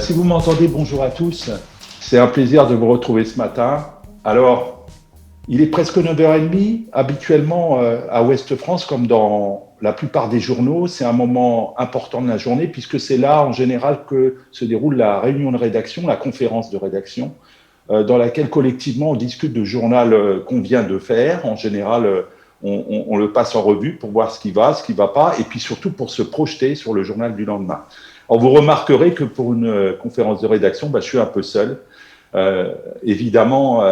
Si vous m'entendez, bonjour à tous. C'est un plaisir de vous retrouver ce matin. Alors, il est presque 9h30. Habituellement, à Ouest France, comme dans la plupart des journaux, c'est un moment important de la journée puisque c'est là, en général, que se déroule la réunion de rédaction, la conférence de rédaction, dans laquelle, collectivement, on discute du journal qu'on vient de faire. En général, on le passe en revue pour voir ce qui va pas, et puis surtout pour se projeter sur le journal du lendemain. Alors, vous remarquerez que pour une conférence de rédaction, je suis un peu seul. Évidemment,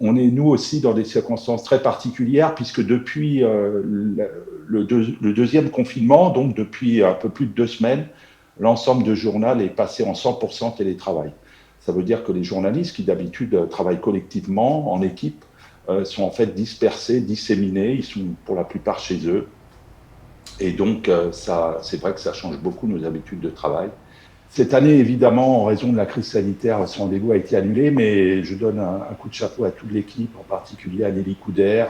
on est nous aussi dans des circonstances très particulières, puisque depuis le deuxième confinement, donc depuis un peu plus de 2 semaines, l'ensemble du journal est passé en 100% télétravail. Ça veut dire que les journalistes qui d'habitude travaillent collectivement, en équipe, sont en fait dispersés, disséminés, ils sont pour la plupart chez eux. Et donc, c'est vrai que ça change beaucoup nos habitudes de travail. Cette année, évidemment, en raison de la crise sanitaire, ce rendez-vous a été annulé, mais je donne un coup de chapeau à toute l'équipe, en particulier à Nelly Couder,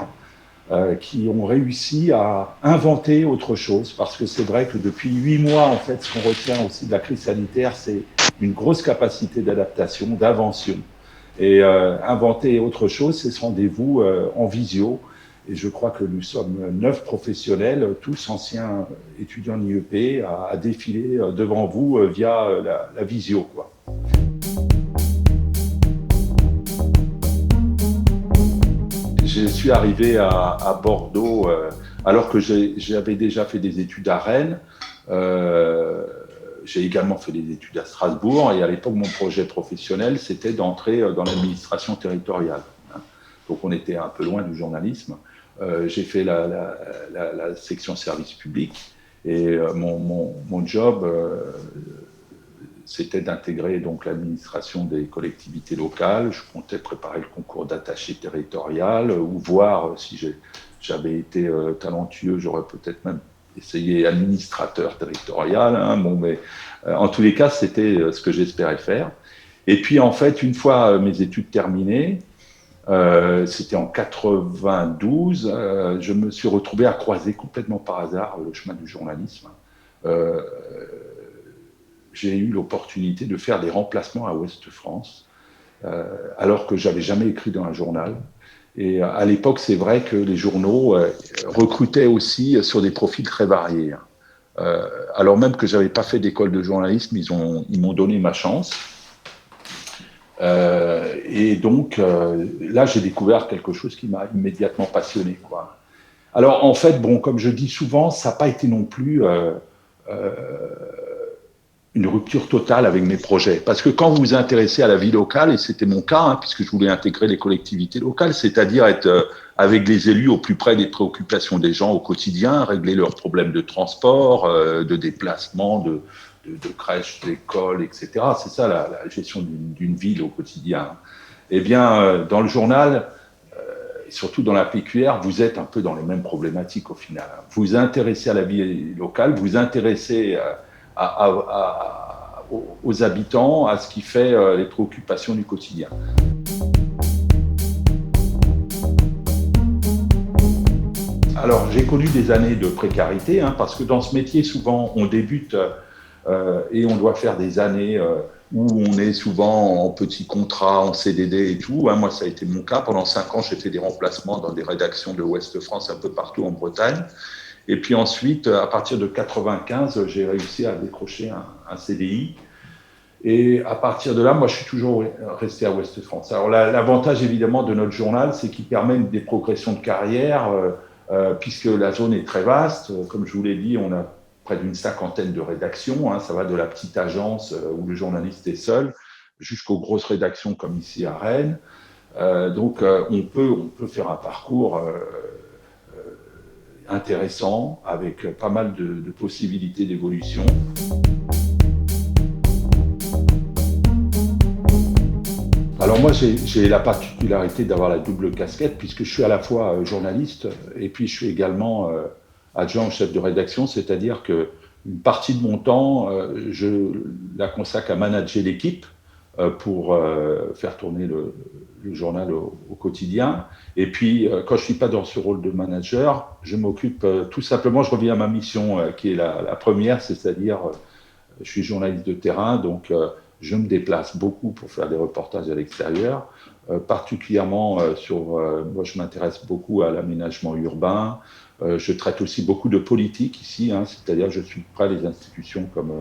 qui ont réussi à inventer autre chose, parce que c'est vrai que depuis 8 mois, en fait, ce qu'on retient aussi de la crise sanitaire, c'est une grosse capacité d'adaptation, d'invention. Et inventer autre chose, c'est ce rendez-vous en visio. Et je crois que nous sommes 9 professionnels, tous anciens étudiants de l'IEP, à défiler devant vous via la visio, quoi. Je suis arrivé à Bordeaux alors que j'avais déjà fait des études à Rennes. J'ai également fait des études à Strasbourg. Et à l'époque, mon projet professionnel, c'était d'entrer dans l'administration territoriale. Donc on était un peu loin du journalisme. J'ai fait la section service public. Et mon job, c'était d'intégrer donc l'administration des collectivités locales. Je comptais préparer le concours d'attaché territorial ou voir si j'avais été talentueux, j'aurais peut-être même essayé administrateur territorial. Mais en tous les cas, c'était ce que j'espérais faire. Et puis en fait, une fois mes études terminées, c'était en 92, je me suis retrouvé à croiser complètement par hasard le chemin du journalisme. J'ai eu l'opportunité de faire des remplacements à Ouest France, alors que j'avais jamais écrit dans un journal. Et à l'époque, c'est vrai que les journaux recrutaient aussi sur des profils très variés. Alors même que j'avais pas fait d'école de journalisme, ils m'ont donné ma chance. Et donc, là, j'ai découvert quelque chose qui m'a immédiatement passionné, quoi. Alors, en fait, comme je dis souvent, ça n'a pas été non plus une rupture totale avec mes projets. Parce que quand vous vous intéressez à la vie locale, et c'était mon cas, puisque je voulais intégrer les collectivités locales, c'est-à-dire être avec les élus au plus près des préoccupations des gens au quotidien, régler leurs problèmes de transport, de déplacement, de crèches, d'écoles, etc. C'est ça la gestion d'une ville au quotidien. Eh bien, dans le journal, et surtout dans la PQR, vous êtes un peu dans les mêmes problématiques au final. Vous vous intéressez à la vie locale, vous vous intéressez aux habitants, à ce qui fait les préoccupations du quotidien. Alors, j'ai connu des années de précarité, parce que dans ce métier, souvent, on débute et on doit faire des années où on est souvent en petit contrat, en CDD et tout. Moi, ça a été mon cas. Pendant 5 ans, j'ai fait des remplacements dans des rédactions de Ouest France, un peu partout en Bretagne. Et puis ensuite, à partir de 95, j'ai réussi à décrocher un CDI. Et à partir de là, moi, je suis toujours resté à Ouest France. Alors, l'avantage, évidemment, de notre journal, c'est qu'il permet des progressions de carrière, puisque la zone est très vaste. Comme je vous l'ai dit, on a près d'une 50aine de rédactions. Ça va de la petite agence où le journaliste est seul, jusqu'aux grosses rédactions comme ici à Rennes. Donc, on peut faire un parcours intéressant, avec pas mal de possibilités d'évolution. Alors moi, j'ai la particularité d'avoir la double casquette, puisque je suis à la fois journaliste et puis je suis également adjoint au chef de rédaction, c'est-à-dire qu'une partie de mon temps, je la consacre à manager l'équipe pour faire tourner le journal au quotidien. Et puis, quand je ne suis pas dans ce rôle de manager, je m'occupe tout simplement, je reviens à ma mission qui est la première, c'est-à-dire je suis journaliste de terrain, donc je me déplace beaucoup pour faire des reportages à l'extérieur, particulièrement moi je m'intéresse beaucoup à l'aménagement urbain. Je traite aussi beaucoup de politique ici, hein, c'est-à-dire je suis près des institutions comme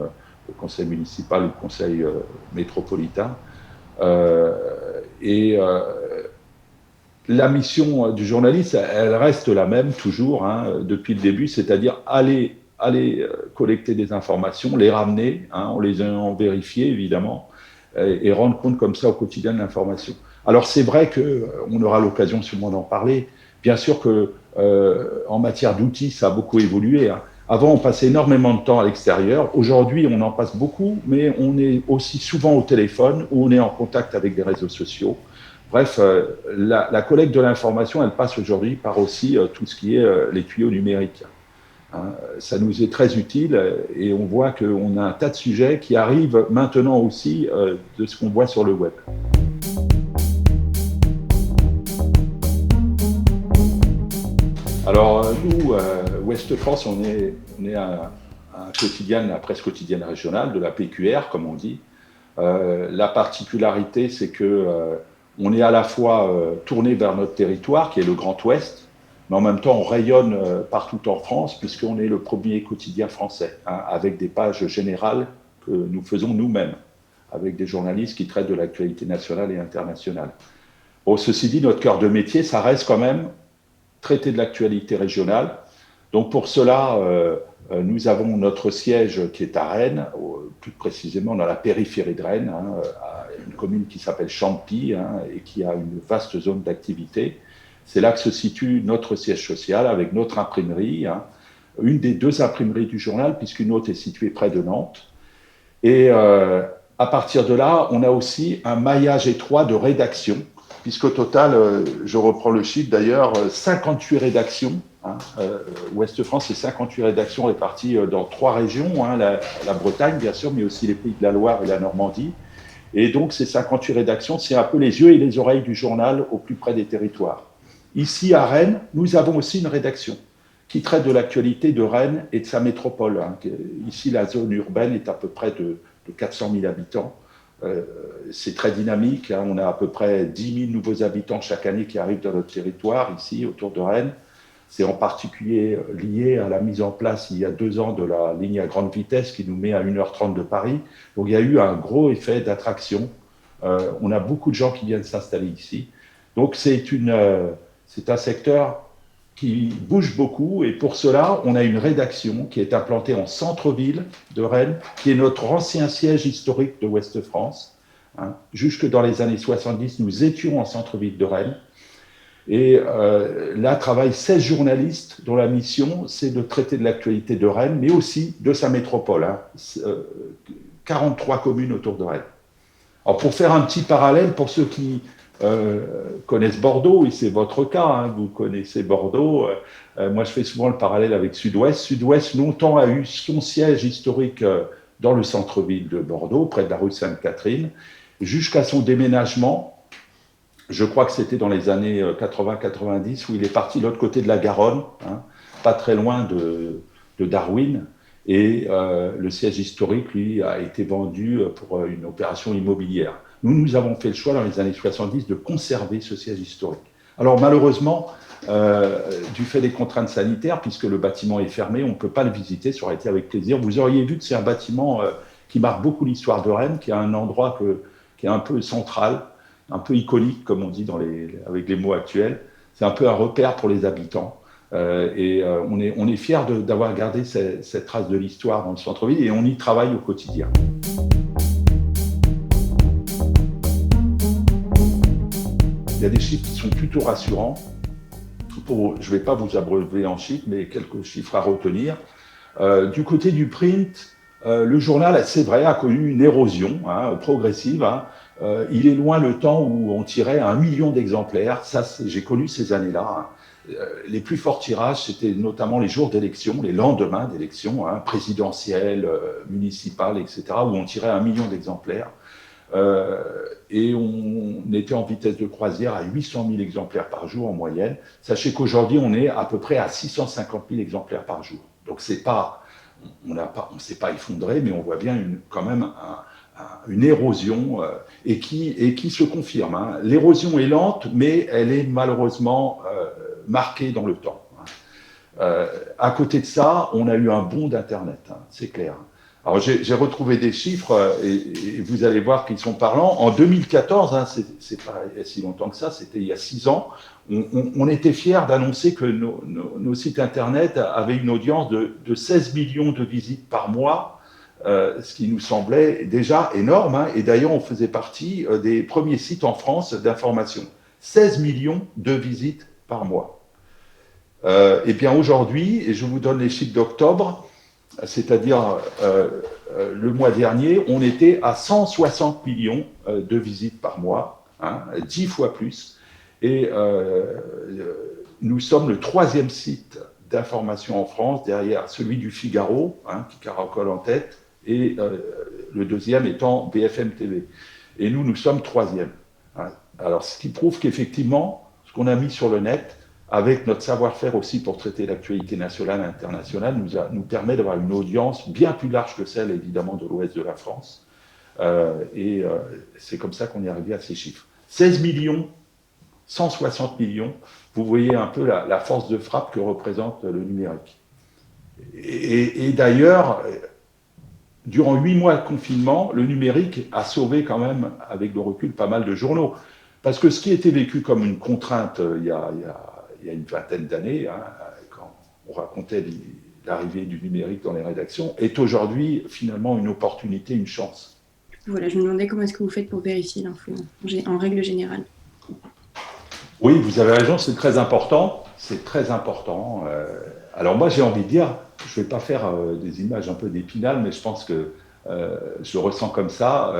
le conseil municipal ou le conseil métropolitain. Et la mission du journaliste, elle reste la même toujours, hein, depuis le début, c'est-à-dire aller collecter des informations, les ramener, hein, en vérifier évidemment, et rendre compte comme ça au quotidien de l'information. Alors c'est vrai qu'on aura l'occasion sûrement d'en parler. Bien sûr que en matière d'outils, ça a beaucoup évolué, hein. Avant, on passait énormément de temps à l'extérieur. Aujourd'hui, on en passe beaucoup, mais on est aussi souvent au téléphone ou on est en contact avec des réseaux sociaux. Bref, la collecte de l'information, elle passe aujourd'hui par aussi tout ce qui est les tuyaux numériques. Hein. Ça nous est très utile et on voit qu'on a un tas de sujets qui arrivent maintenant aussi de ce qu'on voit sur le web. Alors nous, Ouest France, on est un quotidien, la presse quotidienne régionale, de la PQR, comme on dit. La particularité, c'est que on est à la fois tourné vers notre territoire, qui est le Grand Ouest, mais en même temps, on rayonne partout en France, puisqu'on est le premier quotidien français, hein, avec des pages générales que nous faisons nous-mêmes, avec des journalistes qui traitent de l'actualité nationale et internationale. Bon, ceci dit, notre cœur de métier, ça reste quand même traiter de l'actualité régionale. Donc pour cela, nous avons notre siège qui est à Rennes, plus précisément dans la périphérie de Rennes, hein, à une commune qui s'appelle Champy, hein, et qui a une vaste zone d'activité. C'est là que se situe notre siège social avec notre imprimerie, hein, une des deux imprimeries du journal, puisqu'une autre est située près de Nantes. Et à partir de là, on a aussi un maillage étroit de rédaction, puisqu'au total, je reprends le chiffre d'ailleurs, 58 rédactions. Hein, Ouest France, c'est 58 rédactions réparties dans 3 régions, hein, la Bretagne bien sûr, mais aussi les Pays de la Loire et la Normandie. Et donc ces 58 rédactions, c'est un peu les yeux et les oreilles du journal au plus près des territoires. Ici à Rennes, nous avons aussi une rédaction qui traite de l'actualité de Rennes et de sa métropole. Hein. Ici, la zone urbaine est à peu près de 400 000 habitants. C'est très dynamique, hein. On a à peu près 10 000 nouveaux habitants chaque année qui arrivent dans notre territoire, ici, autour de Rennes. C'est en particulier lié à la mise en place, il y a 2 ans, de la ligne à grande vitesse qui nous met à 1h30 de Paris. Donc il y a eu un gros effet d'attraction. On a beaucoup de gens qui viennent s'installer ici. Donc c'est un secteur qui bouge beaucoup, et pour cela, on a une rédaction qui est implantée en centre-ville de Rennes, qui est notre ancien siège historique de Ouest France. Hein. Jusque dans les années 70, nous étions en centre-ville de Rennes. Et là travaillent 16 journalistes dont la mission, c'est de traiter de l'actualité de Rennes, mais aussi de sa métropole. Hein. 43 communes autour de Rennes. Alors pour faire un petit parallèle, pour ceux qui connaissent Bordeaux, et c'est votre cas, hein, vous connaissez Bordeaux, moi je fais souvent le parallèle avec Sud-Ouest. Sud-Ouest longtemps a eu son siège historique dans le centre-ville de Bordeaux, près de la rue Sainte-Catherine, jusqu'à son déménagement. Je crois que c'était dans les années 80-90, où il est parti de l'autre côté de la Garonne, hein, pas très loin de Darwin. Et le siège historique, lui, a été vendu pour une opération immobilière. Nous avons fait le choix dans les années 70 de conserver ce siège historique. Alors malheureusement, du fait des contraintes sanitaires, puisque le bâtiment est fermé, on ne peut pas le visiter, ça aurait été avec plaisir. Vous auriez vu que c'est un bâtiment qui marque beaucoup l'histoire de Rennes, qui a un endroit qui est un peu central, un peu iconique, comme on dit avec les mots actuels. C'est un peu un repère pour les habitants. Et on est fiers d'avoir gardé cette trace de l'histoire dans le centre-ville, et on y travaille au quotidien. Il y a des chiffres qui sont plutôt rassurants. Je ne vais pas vous abreuver en chiffres, mais quelques chiffres à retenir. Du côté du print, le journal, c'est vrai, a connu une érosion, hein, progressive. Hein. Il est loin le temps où on tirait 1 million d'exemplaires. Ça, j'ai connu ces années-là. Hein. Les plus forts tirages, c'était notamment les jours d'élection, les lendemains d'élection, hein, présidentielles, municipales, etc., où on tirait 1 million d'exemplaires. Et on était en vitesse de croisière à 800 000 exemplaires par jour en moyenne. Sachez qu'aujourd'hui, on est à peu près à 650 000 exemplaires par jour. Donc, on ne s'est pas effondré, mais on voit bien quand même une érosion et qui se confirme. Hein. L'érosion est lente, mais elle est malheureusement marquée dans le temps. À côté de ça, on a eu un bond d'Internet, hein, c'est clair. Alors j'ai retrouvé des chiffres et vous allez voir qu'ils sont parlants. En 2014, hein, c'est pas si longtemps que ça, c'était il y a 6 ans, on était fiers d'annoncer que nos sites Internet avaient une audience de 16 millions de visites par mois, ce qui nous semblait déjà énorme. Hein, et d'ailleurs, on faisait partie des premiers sites en France d'information. 16 millions de visites par mois. Et bien aujourd'hui, et je vous donne les chiffres d'octobre, c'est-à-dire le mois dernier, on était à 160 millions de visites par mois, hein, 10 fois plus. Et nous sommes le 3e site d'information en France, derrière celui du Figaro, hein, qui caracole en tête, et le 2e étant BFM TV. Et nous sommes 3e. Hein. Alors, ce qui prouve qu'effectivement, ce qu'on a mis sur le net, avec notre savoir-faire aussi pour traiter l'actualité nationale et internationale, nous permet d'avoir une audience bien plus large que celle, évidemment, de l'ouest de la France. C'est comme ça qu'on est arrivé à ces chiffres. 16 millions, 160 millions, vous voyez un peu la force de frappe que représente le numérique. Et d'ailleurs, durant 8 mois de confinement, le numérique a sauvé quand même, avec le recul, pas mal de journaux. Parce que ce qui était vécu comme une contrainte il y a une vingtaine d'années, hein, quand on racontait l'arrivée du numérique dans les rédactions, est aujourd'hui finalement une opportunité, une chance. Voilà, je me demandais comment est-ce que vous faites pour vérifier l'info, en règle générale. Oui, vous avez raison, c'est très important. C'est très important. Alors moi, j'ai envie de dire, je ne vais pas faire des images un peu d'Épinal, mais je pense que je le ressens comme ça.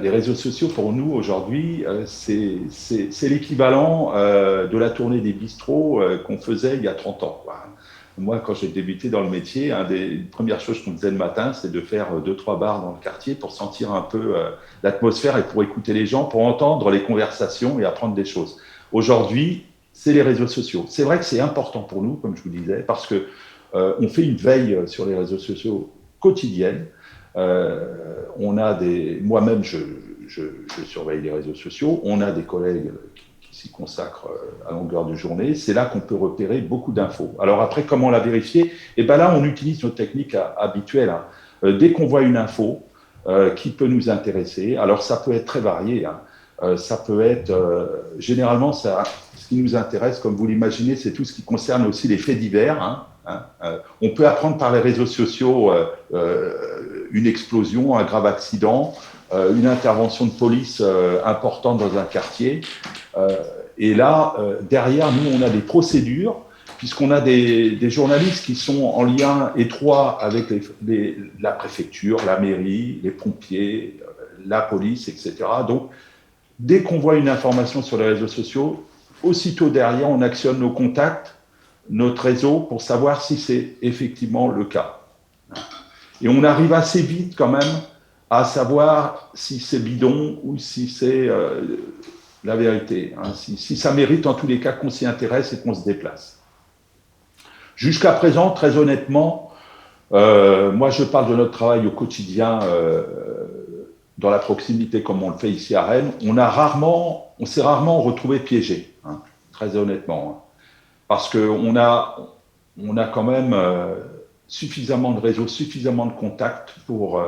Les réseaux sociaux, pour nous, aujourd'hui, c'est l'équivalent de la tournée des bistrots qu'on faisait il y a 30 ans. Quoi. Moi, quand j'ai débuté dans le métier, une des premières choses qu'on faisait le matin, c'est de faire 2-3 bars dans le quartier pour sentir un peu l'atmosphère et pour écouter les gens, pour entendre les conversations et apprendre des choses. Aujourd'hui, c'est les réseaux sociaux. C'est vrai que c'est important pour nous, comme je vous disais, parce que on fait une veille sur les réseaux sociaux quotidienne. Moi-même, je surveille les réseaux sociaux. On a des collègues qui s'y consacrent à longueur de journée. C'est là qu'on peut repérer beaucoup d'infos. Alors après, comment la vérifier? Et ben là, on utilise nos techniques habituelles. Hein. Dès qu'on voit une info qui peut nous intéresser, alors ça peut être très varié. Hein. Ça peut être généralement ce qui nous intéresse, comme vous l'imaginez, c'est tout ce qui concerne aussi les faits divers. Hein. On peut apprendre par les réseaux sociaux une explosion, un grave accident, une intervention de police importante dans un quartier. Et là, derrière, nous, on a des procédures, puisqu'on a des journalistes qui sont en lien étroit avec la préfecture, la mairie, les pompiers, la police, etc. Donc, dès qu'on voit une information sur les réseaux sociaux, aussitôt derrière, on actionne nos contacts, notre réseau, pour savoir si c'est effectivement le cas. Et on arrive assez vite quand même à savoir si c'est bidon ou si c'est la vérité. Hein, si ça mérite en tous les cas qu'on s'y intéresse et qu'on se déplace. Jusqu'à présent, très honnêtement, moi je parle de notre travail au quotidien dans la proximité comme on le fait ici à Rennes. On s'est rarement retrouvé piégé, hein, très honnêtement. Hein, parce qu'on a quand même suffisamment de réseaux, suffisamment de contacts pour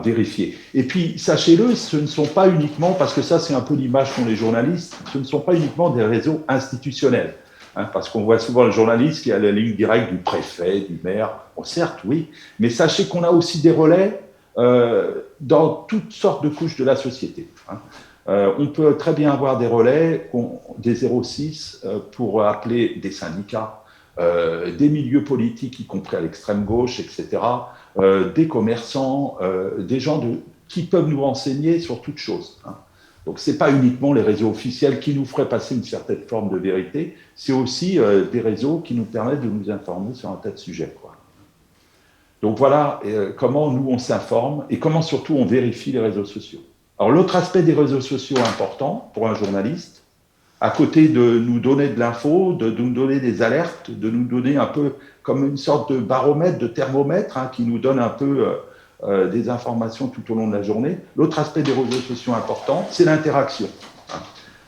vérifier. Et puis, sachez-le, ce ne sont pas uniquement, parce que ça c'est un peu l'image qu'ont les journalistes, ce ne sont pas uniquement des réseaux institutionnels. Hein, parce qu'on voit souvent le journaliste qui a la ligne directe du préfet, du maire. Bon, certes, oui, mais sachez qu'on a aussi des relais dans toutes sortes de couches de la société. Hein. On peut très bien avoir des relais, des 06 pour appeler des syndicats, des milieux politiques, y compris à l'extrême gauche, etc., des commerçants, des gens qui peuvent nous renseigner sur toute chose. Hein. Donc, ce n'est pas uniquement les réseaux officiels qui nous feraient passer une certaine forme de vérité, c'est aussi des réseaux qui nous permettent de nous informer sur un tas de sujets, quoi. Donc voilà comment nous on s'informe et comment surtout on vérifie les réseaux sociaux. Alors l'autre aspect des réseaux sociaux important pour un journaliste, à côté de nous donner de l'info, de nous donner des alertes, de nous donner un peu comme une sorte de baromètre, de thermomètre, hein, qui nous donne un peu des informations tout au long de la journée. L'autre aspect des réseaux sociaux important, c'est l'interaction.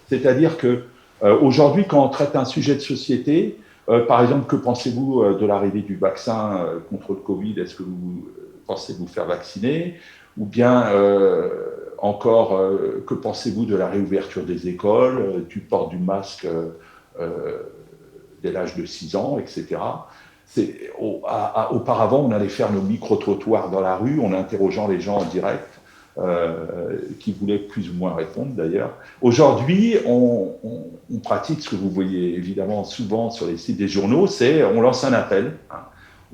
C'est-à-dire qu'aujourd'hui, quand on traite un sujet de société, par exemple, que pensez-vous de l'arrivée du vaccin contre le Covid? Est-ce que vous pensez vous faire vacciner? Ou bien encore, que pensez-vous de la réouverture des écoles, du port du masque dès l'âge de 6 ans, etc. Auparavant, on allait faire nos micro-trottoirs dans la rue, en interrogeant les gens en direct, qui voulaient plus ou moins répondre d'ailleurs. Aujourd'hui, on pratique ce que vous voyez évidemment souvent sur les sites des journaux, c'est on lance un appel.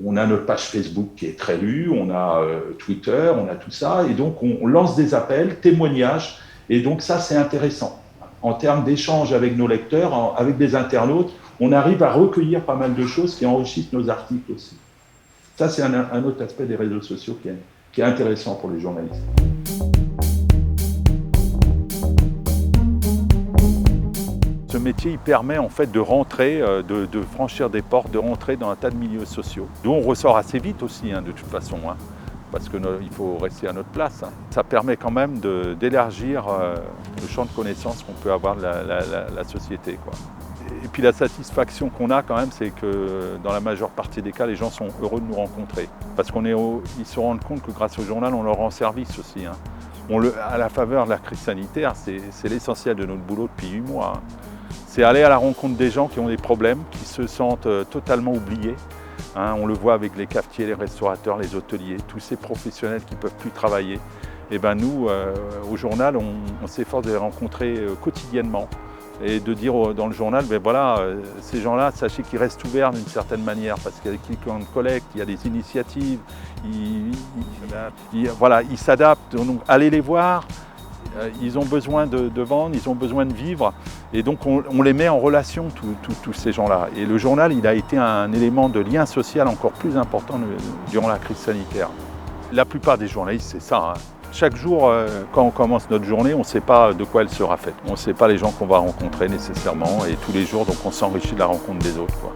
On a notre page Facebook qui est très lue, on a Twitter, on a tout ça, et donc on lance des appels, témoignages, et donc ça c'est intéressant. En termes d'échange avec nos lecteurs, avec des internautes, on arrive à recueillir pas mal de choses qui enrichissent nos articles aussi. Ça c'est un autre aspect des réseaux sociaux qui est intéressant pour les journalistes. Ce métier, il permet en fait de rentrer, de franchir des portes, de rentrer dans un tas de milieux sociaux. D'où on ressort assez vite aussi, de toute façon, parce qu'il faut rester à notre place. Ça permet quand même d'élargir le champ de connaissances qu'on peut avoir de la société, quoi. Et puis la satisfaction qu'on a quand même, c'est que dans la majeure partie des cas, les gens sont heureux de nous rencontrer. Parce ils se rendent compte que grâce au journal, on leur rend service aussi. À la faveur de la crise sanitaire, c'est l'essentiel de notre boulot depuis 8 mois. C'est aller à la rencontre des gens qui ont des problèmes, qui se sentent totalement oubliés. On le voit avec les cafetiers, les restaurateurs, les hôteliers, tous ces professionnels qui ne peuvent plus travailler. Et ben nous, au journal, on s'efforce de les rencontrer quotidiennement et de dire dans le journal, ben voilà, ces gens-là, sachez qu'ils restent ouverts d'une certaine manière parce qu'il y a des clients de collecte, il y a des initiatives, ils s'adaptent, donc allez les voir. Ils ont besoin de vendre, ils ont besoin de vivre et donc on les met en relation, tous ces gens-là. Et le journal, il a été un élément de lien social encore plus important durant la crise sanitaire. La plupart des journalistes, c'est ça. Chaque jour, quand on commence notre journée, on ne sait pas de quoi elle sera faite. On ne sait pas les gens qu'on va rencontrer nécessairement et tous les jours, donc on s'enrichit de la rencontre des autres, quoi.